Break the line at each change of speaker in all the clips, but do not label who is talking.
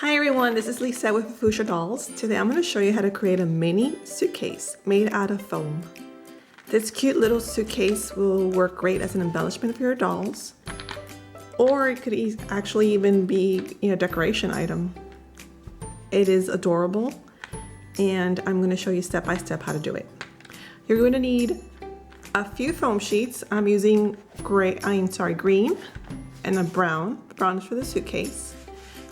Hi everyone, this is Lisa with fofucha Dolls. Today I'm going to show you how to create a mini suitcase made out of foam. This cute little suitcase will work great as an embellishment for your dolls, or it could actually even be a decoration item. It is adorable, and I'm going to show you step by step how to do it. You're going to need a few foam sheets. I'm using green and a brown. The brown is for the suitcase.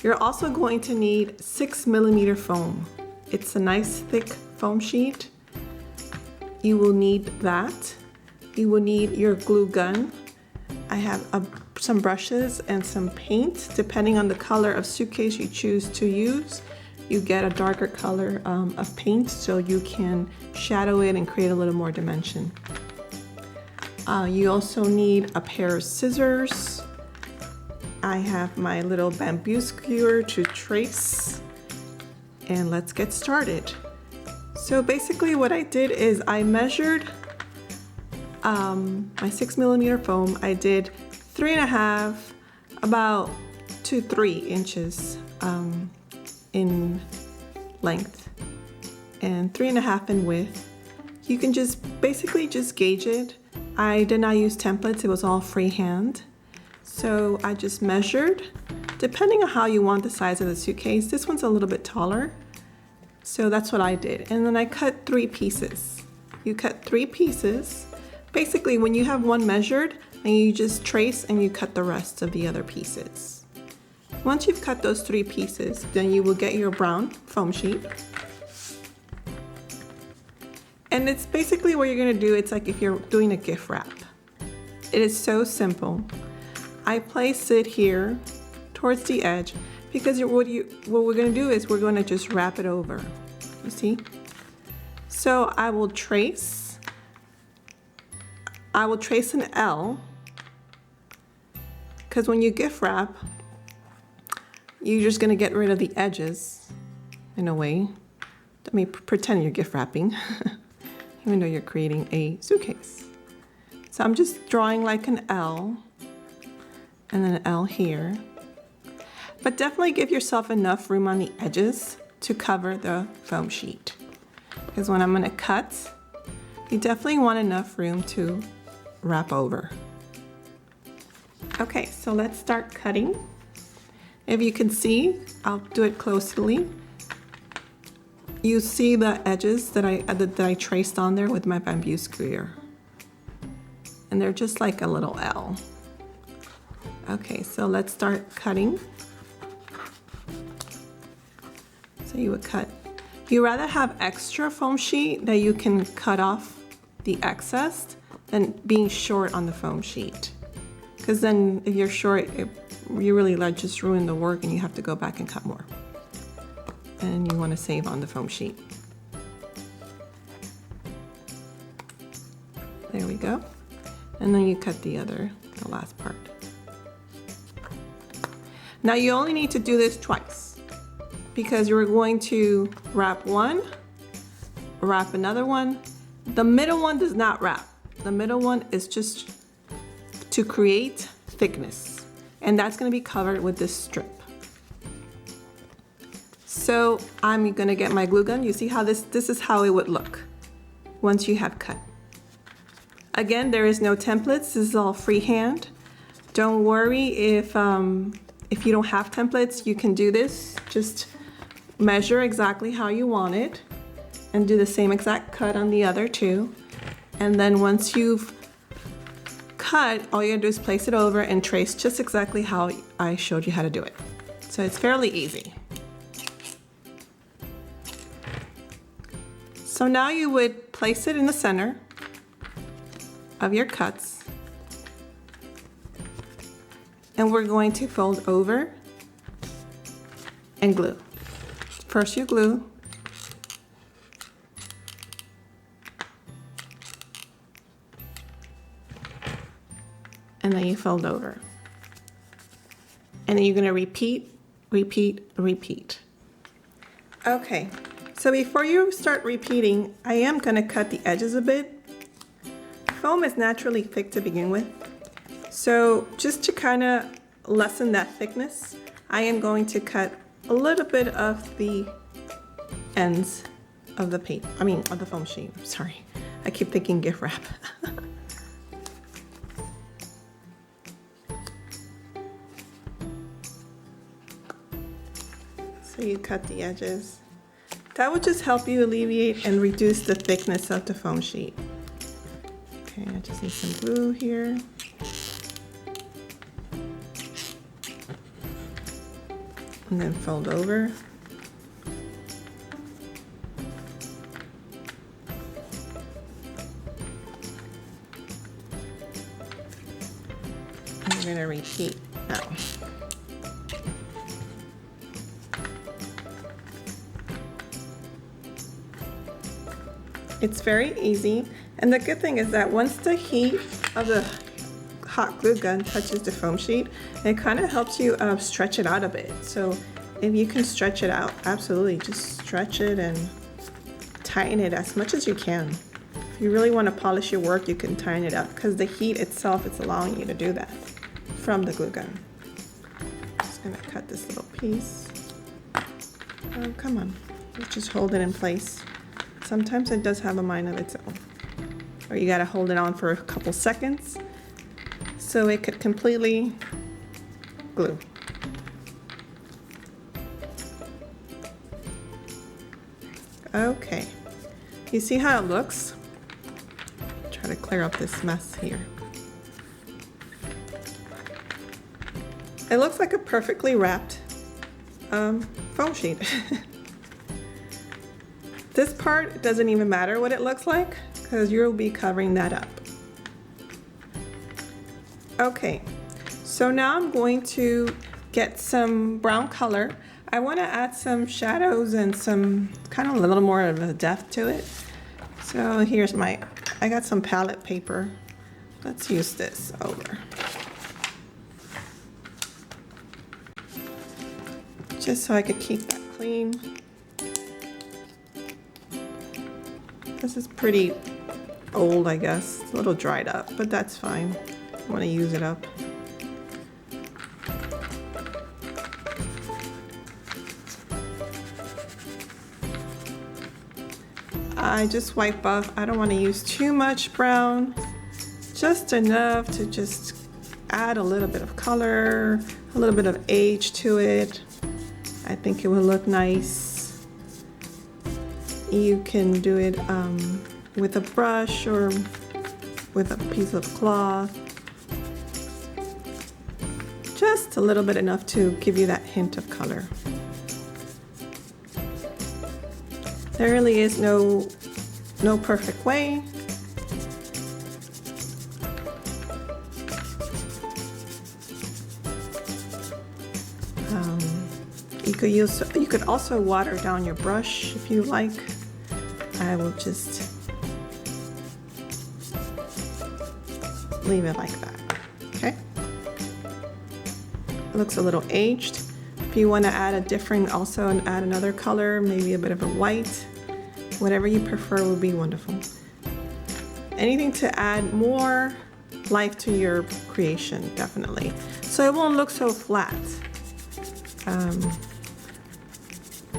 You're also going to need 6mm foam. It's a nice thick foam sheet. You will need that. You will need your glue gun. I have some brushes and some paint. Depending on the color of suitcase you choose to use, you get a darker color of paint so you can shadow it and create a little more dimension. You also need a pair of scissors. I have my little bamboo skewer to trace, and let's get started. So basically what I did is I measured my 6mm foam. I did 3.5, about 2 to 3 inches in length and 3.5 in width. You can basically just gauge it. I did not use templates, it was all freehand. So I just measured, depending on how you want the size of the suitcase. This one's a little bit taller, so that's what I did. And then I cut 3 pieces. You cut 3 pieces. Basically, when you have one measured, and you just trace and you cut the rest of the other pieces. Once you've cut those 3 pieces, then you will get your brown foam sheet. And it's basically what you're gonna do. It's like if you're doing a gift wrap. It is so simple. I place it here towards the edge because what we're going to do is we're going to just wrap it over. You see? So I will trace an L, because when you gift wrap, you're just going to get rid of the edges in a way. Let me pretend you're gift wrapping, even though you're creating a suitcase. So I'm just drawing like an L. And then an L here. But definitely give yourself enough room on the edges to cover the foam sheet. Because when I'm going to cut, you definitely want enough room to wrap over. Okay, so let's start cutting. If you can see, I'll do it closely. You see the edges that I traced on there with my bamboo skewer. And they're just like a little L. Okay, so let's start cutting. So you would cut. You rather have extra foam sheet that you can cut off the excess than being short on the foam sheet. Because then if you're short, you really just ruin the work and you have to go back and cut more. And you want to save on the foam sheet. There we go. And then you cut the last part. Now you only need to do this twice because you're going to wrap one, wrap another one. The middle one does not wrap. The middle one is just to create thickness, and that's going to be covered with this strip. So I'm going to get my glue gun. You see how this is how it would look once you have cut. Again, there is no templates. This is all freehand. Don't worry if you don't have templates, you can do this. Just measure exactly how you want it and do the same exact cut on the other two. And then once you've cut, all you gotta do is place it over and trace just exactly how I showed you how to do it. So it's fairly easy. So now you would place it in the center of your cuts. And we're going to fold over and glue. First you glue. And then you fold over. And then you're gonna repeat, repeat, repeat. Okay, so before you start repeating, I am gonna cut the edges a bit. Foam is naturally thick to begin with. So just to kind of lessen that thickness, I am going to cut a little bit of the ends of the paper, of the foam sheet. Sorry, I keep thinking gift wrap. So you cut the edges. That would just help you alleviate and reduce the thickness of the foam sheet. Okay, I just need some glue here. And then fold over. And we're going to repeat now. It's very easy, and the good thing is that once the heat of the hot glue gun touches the foam sheet, it kind of helps you stretch it out a bit. So if you can stretch it out, absolutely, just stretch it and tighten it as much as you can. If you really want to polish your work, you can tighten it up because the heat itself is allowing you to do that from the glue gun. I'm just gonna cut this little piece. Oh, come on, let's just hold it in place. Sometimes it does have a mind of its own. Or you gotta hold it on for a couple seconds so it could completely glue. Okay, you see how it looks? Try to clear up this mess here. It looks like a perfectly wrapped foam sheet. This part doesn't even matter what it looks like because you'll be covering that up. Okay, so now I'm going to get some brown color. I want to add some shadows and some kind of a little more of a depth to it. So here's I got some palette paper. Let's use this over. Just so I could keep that clean. This is pretty old, I guess. It's a little dried up, but that's fine. I want to use it up. I just wipe off. I don't want to use too much brown. Just enough to just add a little bit of color, a little bit of age to it. I think it will look nice. You can do it with a brush or with a piece of cloth. Just a little bit, enough to give you that hint of color. There really is no perfect way. You could also water down your brush if you like. I will just leave it like that. Okay. It looks a little aged. If you want to add a different, also and add another color, maybe a bit of a white, whatever you prefer would be wonderful. Anything to add more life to your creation, definitely. So it won't look so flat.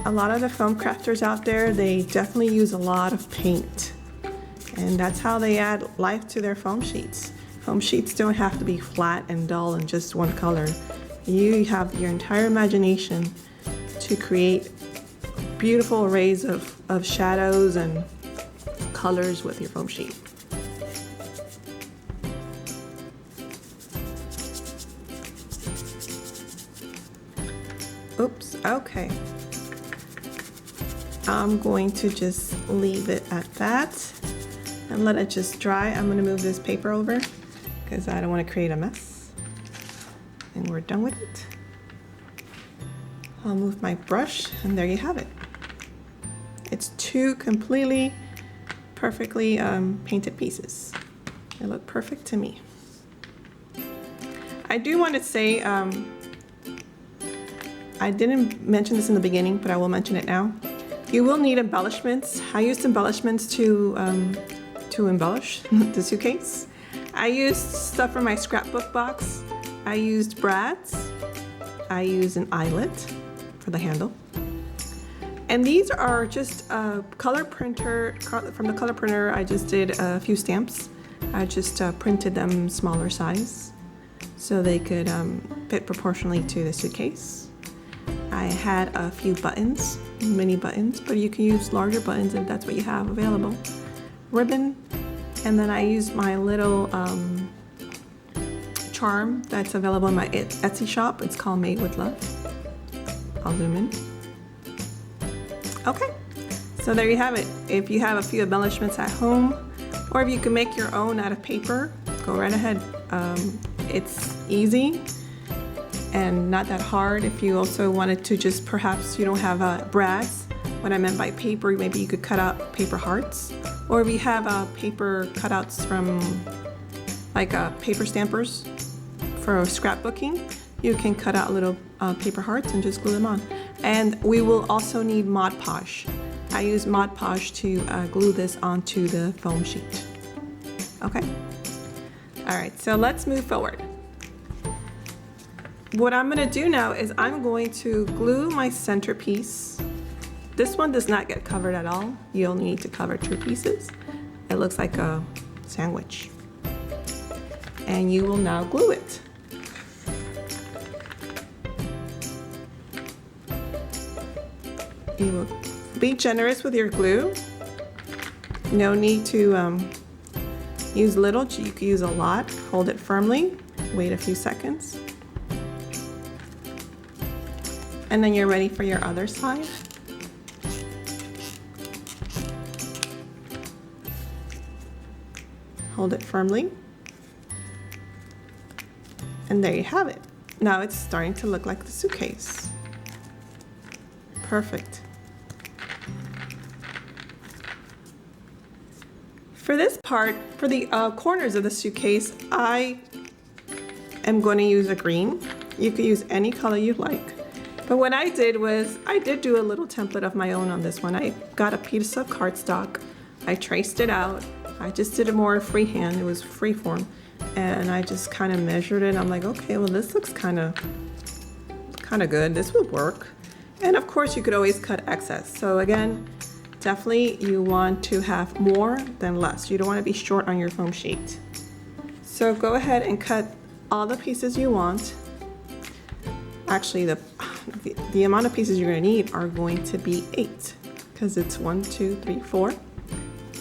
A lot of the foam crafters out there, they definitely use a lot of paint. And that's how they add life to their foam sheets. Foam sheets don't have to be flat and dull and just one color. You have your entire imagination to create beautiful arrays of shadows and colors with your foam sheet. Oops, okay. I'm going to just leave it at that and let it just dry. I'm going to move this paper over because I don't want to create a mess. And we're done with it. I'll move my brush and there you have it. It's two completely, perfectly painted pieces. They look perfect to me. I do want to say, I didn't mention this in the beginning, but I will mention it now. You will need embellishments. I used embellishments to embellish the suitcase. I used stuff from my scrapbook box. I used brads. I used an eyelet for the handle. And these are just a color printer. From the color printer, I just did a few stamps. I just printed them smaller size so they could fit proportionally to the suitcase. I had a few buttons, mini buttons, but you can use larger buttons if that's what you have available. Ribbon, and then I used my little charm that's available in my Etsy shop. It's called Made with Love. I'll zoom in. Okay, so there you have it. If you have a few embellishments at home, or if you can make your own out of paper, go right ahead. It's easy and not that hard. If you also wanted to just, perhaps you don't have brads, what I meant by paper, maybe you could cut out paper hearts. Or if you have paper cutouts from like paper stampers for scrapbooking, you can cut out little paper hearts and just glue them on. And we will also need Mod Podge. I use Mod Podge to glue this onto the foam sheet. Okay? All right, so let's move forward. What I'm gonna do now is I'm going to glue my centerpiece. This one does not get covered at all. You only need to cover 2 pieces. It looks like a sandwich. And you will now glue it. You will be generous with your glue. No need to use little, you can use a lot. Hold it firmly, wait a few seconds. And then you're ready for your other side. Hold it firmly. And there you have it. Now it's starting to look like the suitcase. Perfect. For this part, for the corners of the suitcase, I am going to use a green. You could use any color you like. But what I did was, I did do a little template of my own on this one. I got a piece of cardstock. I traced it out. I just did it more freehand. It was freeform. And I just kind of measured it. I'm like, okay, well, this looks kind of good. This will work. And of course, you could always cut excess. So again, definitely you want to have more than less. You don't want to be short on your foam sheet. So go ahead and cut all the pieces you want. Actually, the amount of pieces you're going to need are going to be 8, because it's 1, 2, 3, 4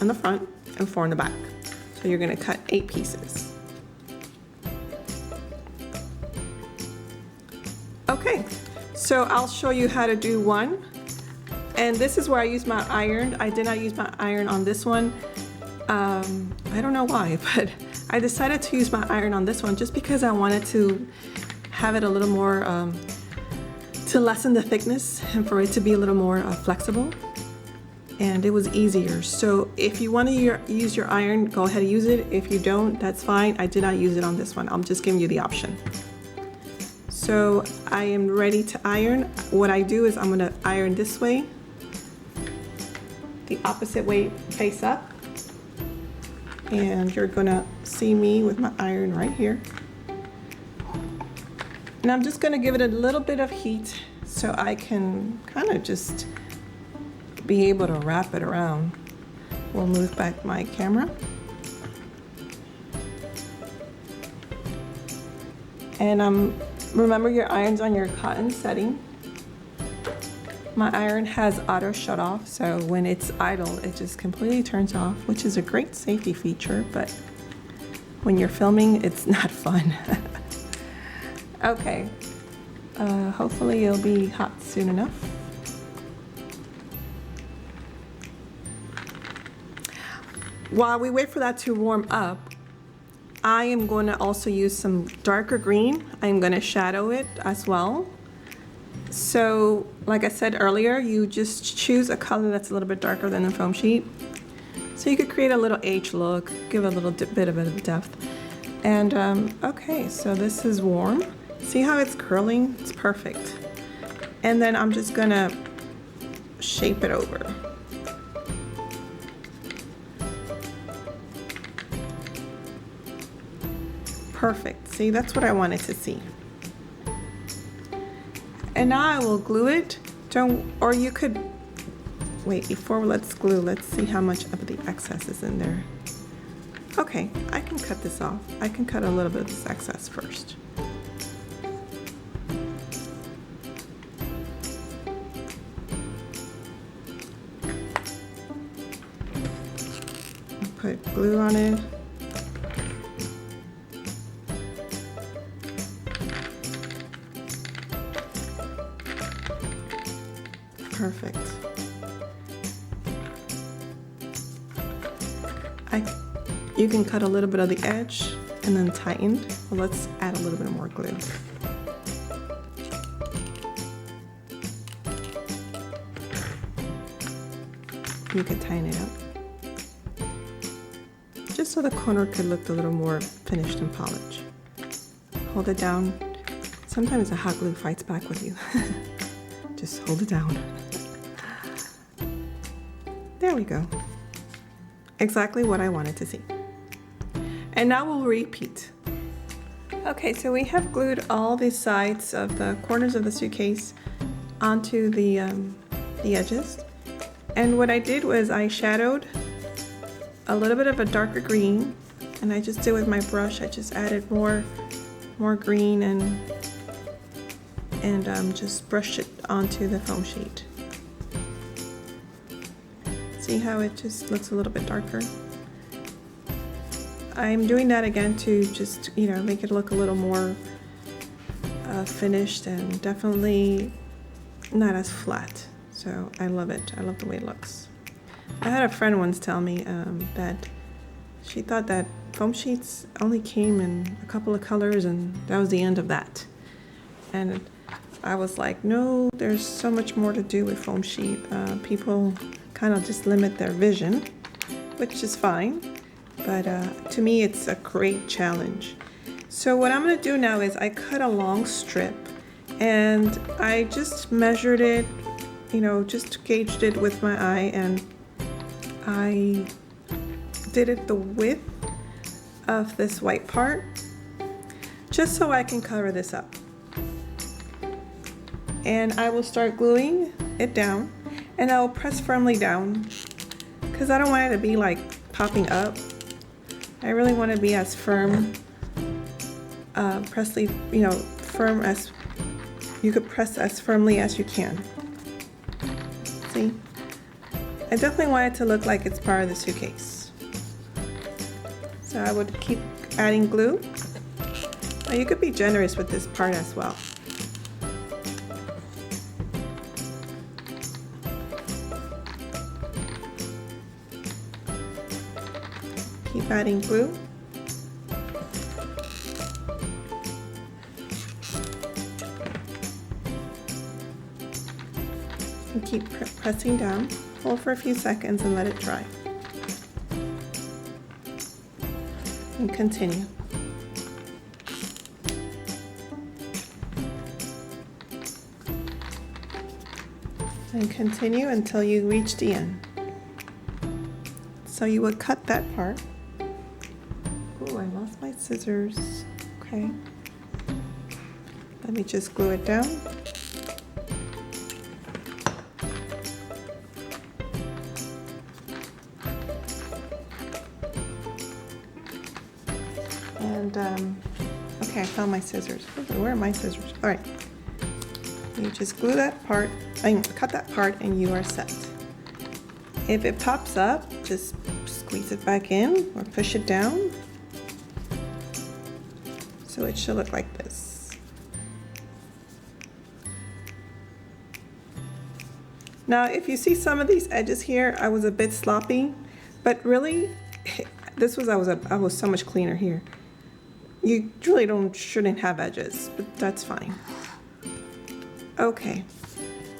in the front and 4 in the back. So you're going to cut 8 pieces. Okay, so I'll show you how to do one. And this is where I use my iron. I did not use my iron on this one. I don't know why, but I decided to use my iron on this one just because I wanted to have it a little more, to lessen the thickness and for it to be a little more flexible. And it was easier. So if you want to use your iron, go ahead and use it. If you don't, that's fine. I did not use it on this one. I'm just giving you the option. So I am ready to iron. What I do is I'm going to iron this way, the opposite way face up. And you're going to see me with my iron right here. And I'm just going to give it a little bit of heat so I can kind of just be able to wrap it around. We'll move back my camera. And remember your iron's on your cotton setting. My iron has auto shut off, so when it's idle, it just completely turns off, which is a great safety feature, but when you're filming, it's not fun. Okay, hopefully it'll be hot soon enough. While we wait for that to warm up, I am going to also use some darker green. I'm going to shadow it as well. So, like I said earlier, you just choose a color that's a little bit darker than the foam sheet. So you could create a little H look, give a little bit of depth. And okay, so this is warm. See how it's curling? It's perfect. And then I'm just gonna shape it over. Perfect. See, that's what I wanted to see. And now I will glue it. Or you could, wait, before let's glue, let's see how much of the excess is in there. Okay, I can cut this off. I can cut a little bit of this excess first. Put glue on it. Perfect. You can cut a little bit of the edge and then tighten. Well, let's add a little bit more glue. You can tighten it up, just so the corner could look a little more finished and polished. Hold it down. Sometimes the hot glue fights back with you. Just hold it down. There we go. Exactly what I wanted to see. And now we'll repeat. Okay, so we have glued all the sides of the corners of the suitcase onto the edges. And what I did was I shadowed a little bit of a darker green, and I just did with my brush. I just added more green and just brushed it onto the foam sheet. See how it just looks a little bit darker? I'm doing that again to just, make it look a little more finished and definitely not as flat. So I love it. I love the way it looks. I had a friend once tell me that she thought that foam sheets only came in a couple of colors and that was the end of that. And I was like, no, there's so much more to do with foam sheet. People kind of just limit their vision, which is fine. But to me, it's a great challenge. So what I'm gonna do now is I cut a long strip and I just measured it, just gauged it with my eye, and I did it the width of this white part, just so I can cover this up. And I will start gluing it down, and I will press firmly down because I don't want it to be like popping up. I really want to be as firm, firm as you could press as firmly as you can. See? I definitely want it to look like it's part of the suitcase. So I would keep adding glue. Now you could be generous with this part as well. Keep adding glue. And keep pressing down. Hold for a few seconds and let it dry. And continue. And continue until you reach the end. So you would cut that part. Oh, I lost my scissors. Okay. Let me just glue it down. And, okay, I found my scissors. Where are my scissors? All right. You just glue that part, cut that part, and you are set. If it pops up, just squeeze it back in or push it down. So it should look like this. Now, if you see some of these edges here, I was a bit sloppy, but really, I was so much cleaner here. You really shouldn't have edges, but that's fine. Okay,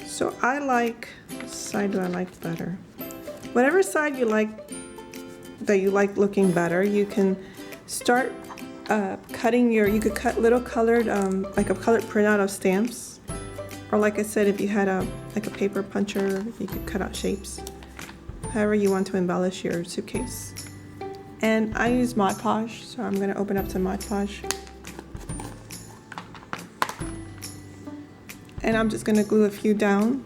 so which side do I like better? Whatever side you like looking better, you can start cutting you could cut little colored, like a colored printout of stamps. Or like I said, if you had like a paper puncher, you could cut out shapes. However you want to embellish your suitcase. And I use Mod Podge, so I'm gonna open up to Mod Podge. And I'm just going to glue a few down.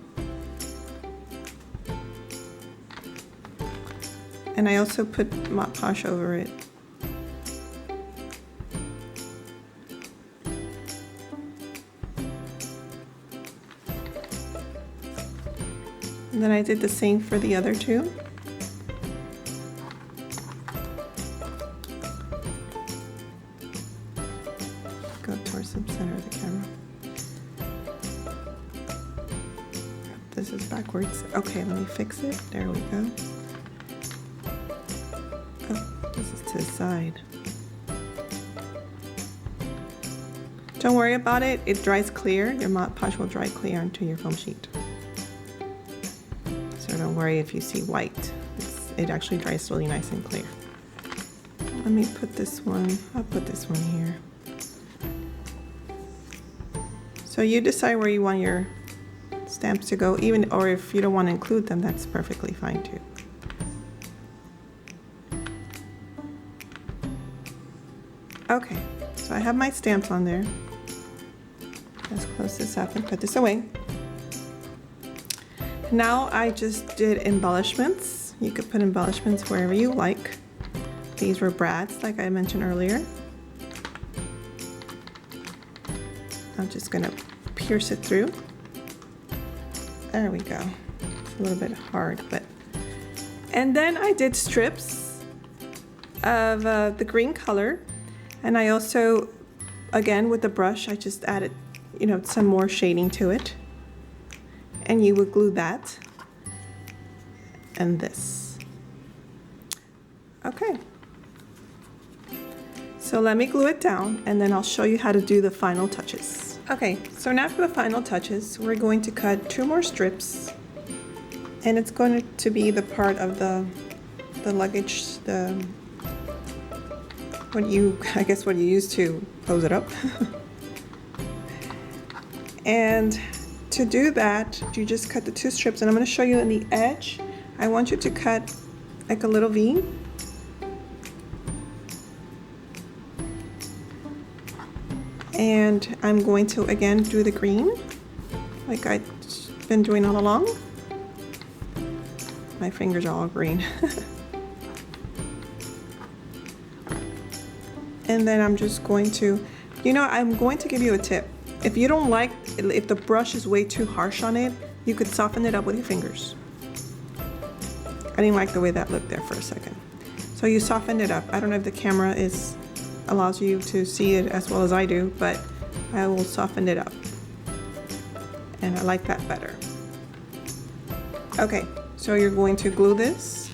And I also put Mod Podge over it. And then I did the same for the other two. Go towards the center of the camera. This is backwards. Okay, let me fix it. There we go. Oh, this is to the side. Don't worry about it. It dries clear. Your Mod Podge will dry clear onto your foam sheet. So don't worry if you see white. It actually dries really nice and clear. Let me put this one. I'll put this one here. So you decide where you want your stamps to go, even, or if you don't want to include them, that's perfectly fine too. Okay, so I have my stamps on there. Let's close this up and put this away. Now I just did embellishments. You could put embellishments wherever you like. These were brads, like I mentioned earlier. I'm just gonna pierce it through. There we go. It's a little bit hard, but. And then I did strips of the green color. And I also, again, with the brush, I just added, you know, some more shading to it. And you would glue that and this. Okay. So let me glue it down and then I'll show you how to do the final touches. Okay, so now for the final touches, we're going to cut 2 more strips, and it's going to be the part of the luggage, what you use to close it up. And to do that, you just cut the 2 strips, and I'm going to show you in the edge. I want you to cut like a little V. And I'm going to again do the green like I've been doing all along. My fingers are all green. And then I'm just going to, you know, I'm going to give you a tip. If you don't like, if the brush is way too harsh on it, you could soften it up with your fingers. I didn't like the way that looked there for a second. So you soften it up. I don't know if the camera allows you to see it as well as I do, but I will soften it up. And I like that better. Okay, so you're going to glue this.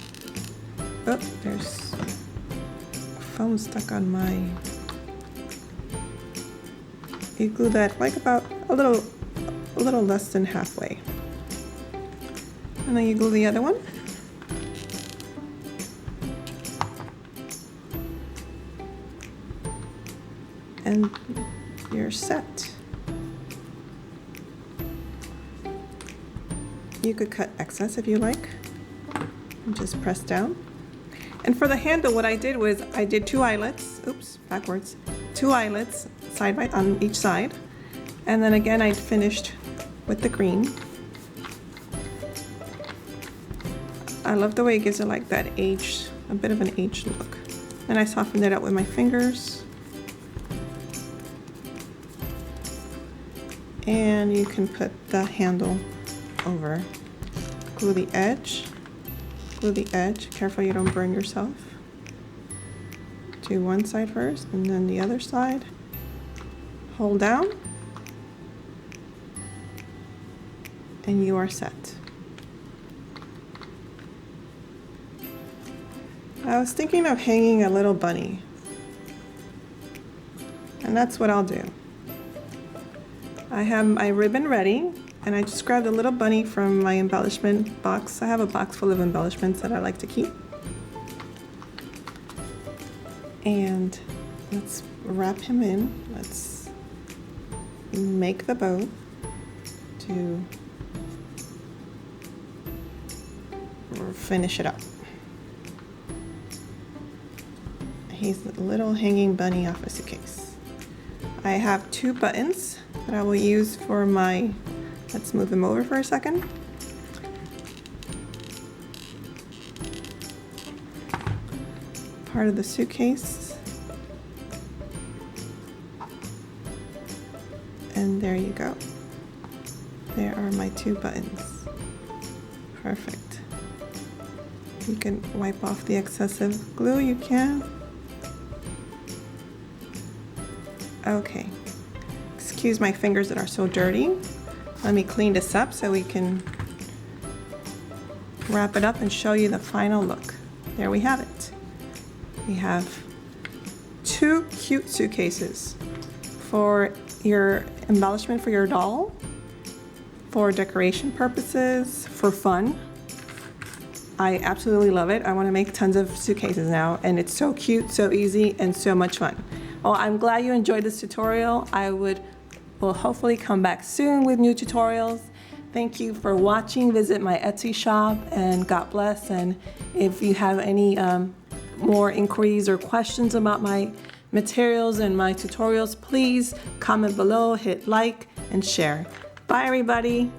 Oh, there's foam stuck on my... You glue that like about a little less than halfway. And then you glue the other one. And you're set. You could cut excess if you like, and just press down. And for the handle, what I did was I did 2 eyelets, oops, backwards, 2 eyelets on each side. And then again, I finished with the green. I love the way it gives it like that H, a bit of an H look. And I softened it up with my fingers. And you can put the handle over. Glue the edge. Glue the edge. Careful you don't burn yourself. Do one side first and then the other side. Hold down. And you are set. I was thinking of hanging a little bunny. And that's what I'll do. I have my ribbon ready, and I just grabbed a little bunny from my embellishment box. I have a box full of embellishments that I like to keep. And let's wrap him in. Let's make the bow to finish it up. He's a little hanging bunny off a suitcase. I have 2 buttons that I will use for my Let's move them over for a second. Part of the suitcase. And there you go. There are my 2 buttons. Perfect. You can wipe off the excessive glue, you can. Okay. Excuse my fingers that are so dirty. Let me clean this up so we can wrap it up and show you the final look. There we have it. We have 2 cute suitcases for your embellishment for your doll, for decoration purposes, for fun. I absolutely love it. I want to make tons of suitcases now, and it's so cute, so easy, and so much fun. Well, I'm glad you enjoyed this tutorial. I will hopefully come back soon with new tutorials. Thank you for watching. Visit my Etsy shop, and God bless. And if you have any more inquiries or questions about my materials and my tutorials, please comment below, hit like, and share. Bye, everybody.